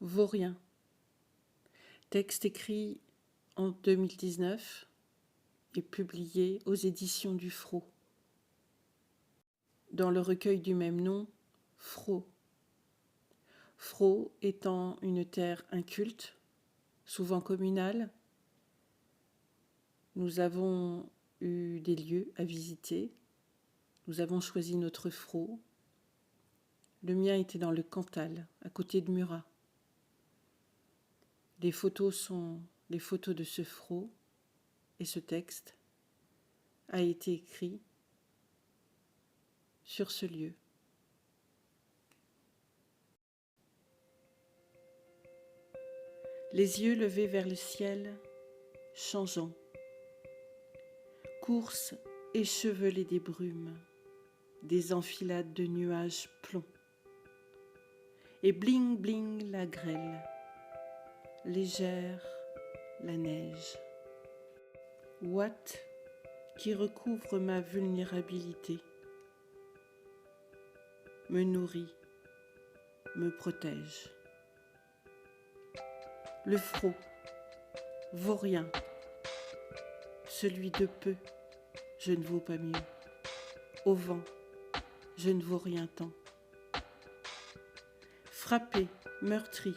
Vaurien. Texte écrit en 2019 et publié aux éditions du Frot. Dans le recueil du même nom, Frot. Frot étant une terre inculte, souvent communale, nous avons eu des lieux à visiter. Nous avons choisi notre Frot. Le mien était dans le Cantal, à côté de Murat. Les photos sont les photos de ce Frot et ce texte a été écrit sur ce lieu. Les yeux levés vers le ciel, changeant. Course échevelée des brumes, des enfilades de nuages plomb. Et bling bling la grêle, légère la neige. Ouate qui recouvre ma vulnérabilité, me nourrit, me protège. Le Frot, Vaurien, celui de peu, je ne vaux pas mieux. Au vent, je ne vaux rien tant. Frappé, meurtri,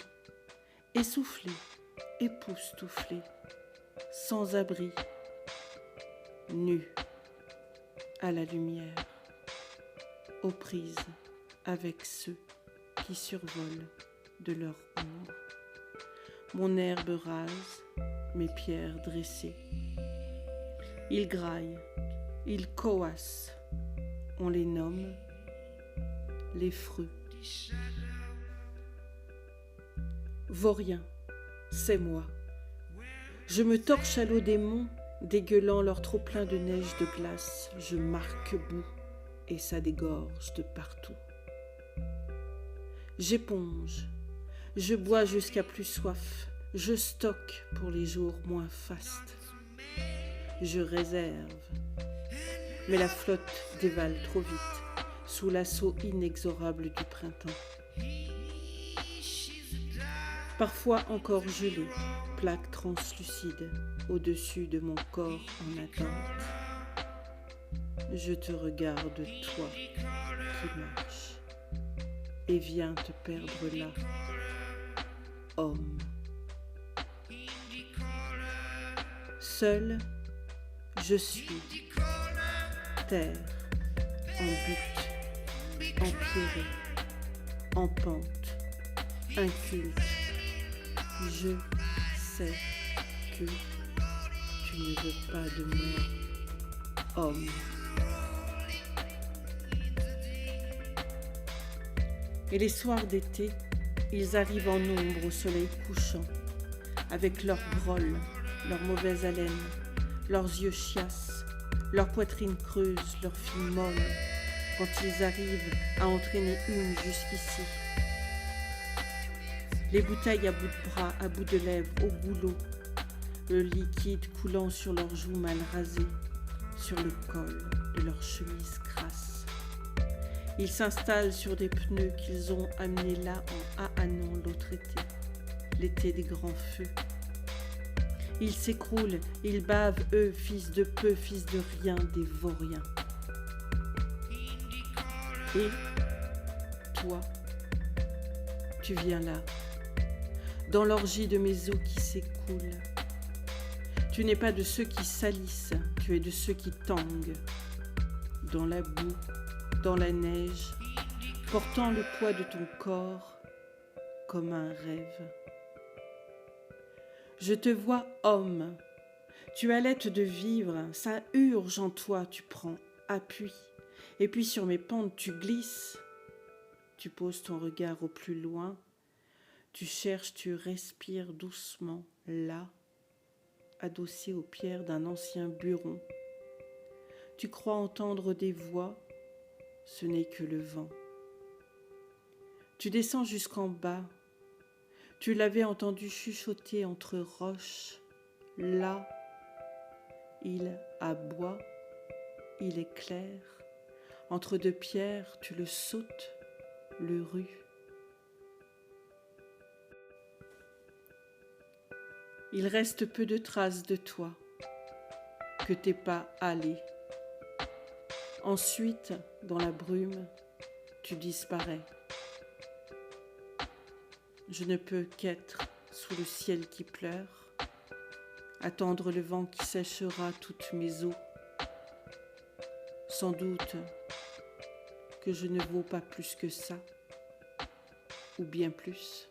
essoufflé, époustouflé, sans abri, nu, à la lumière, aux prises avec ceux qui survolent de leur ombre. Mon herbe rase, mes pierres dressées. Ils graillent, ils coassent, on les nomme les freux. Vaurien, c'est moi. Je me torche à l'eau des monts, dégueulant leur trop-plein de neige de glace. Je marque bout et ça dégorge de partout. J'éponge, je bois jusqu'à plus soif, je stocke pour les jours moins fastes. Je réserve, mais la flotte dévale trop vite, sous l'assaut inexorable du printemps. Parfois encore gelé, plaque translucide au-dessus de mon corps en attente. Je te regarde, toi qui marches, et viens te perdre là, homme. Seul, je suis terre, en butte, empierrée, en pente, inculte. Je sais que tu ne veux pas de moi, homme. Et les soirs d'été, ils arrivent en nombre au soleil couchant, avec leurs grolles, leur mauvaise haleine, leurs yeux chiasses, leur poitrine creuse, leurs filles molles, quand ils arrivent à entraîner une jusqu'ici. Les bouteilles à bout de bras, à bout de lèvres, au goulot, le liquide coulant sur leurs joues mal rasées, sur le col de leurs chemises crasses. Ils s'installent sur des pneus qu'ils ont amenés là en Ahanon l'autre été, l'été des grands feux. Ils s'écroulent, ils bavent, eux, fils de peu, fils de rien, des vauriens. Et toi, tu viens là, dans l'orgie de mes eaux qui s'écoulent. Tu n'es pas de ceux qui salissent, tu es de ceux qui tanguent. Dans la boue, dans la neige, portant le poids de ton corps comme un rêve. Je te vois homme, tu allaites de vivre, ça urge en toi, tu prends appui. Et puis sur mes pentes tu glisses, tu poses ton regard au plus loin, tu cherches, tu respires doucement, là, adossé aux pierres d'un ancien buron. Tu crois entendre des voix, ce n'est que le vent. Tu descends jusqu'en bas, tu l'avais entendu chuchoter entre roches, là, il aboie, il est clair, entre deux pierres, tu le sautes, le rues. Il reste peu de traces de toi, que tes pas allés. Ensuite, dans la brume, tu disparais. Je ne peux qu'être sous le ciel qui pleure, attendre le vent qui séchera toutes mes eaux. Sans doute que je ne vaux pas plus que ça, ou bien plus.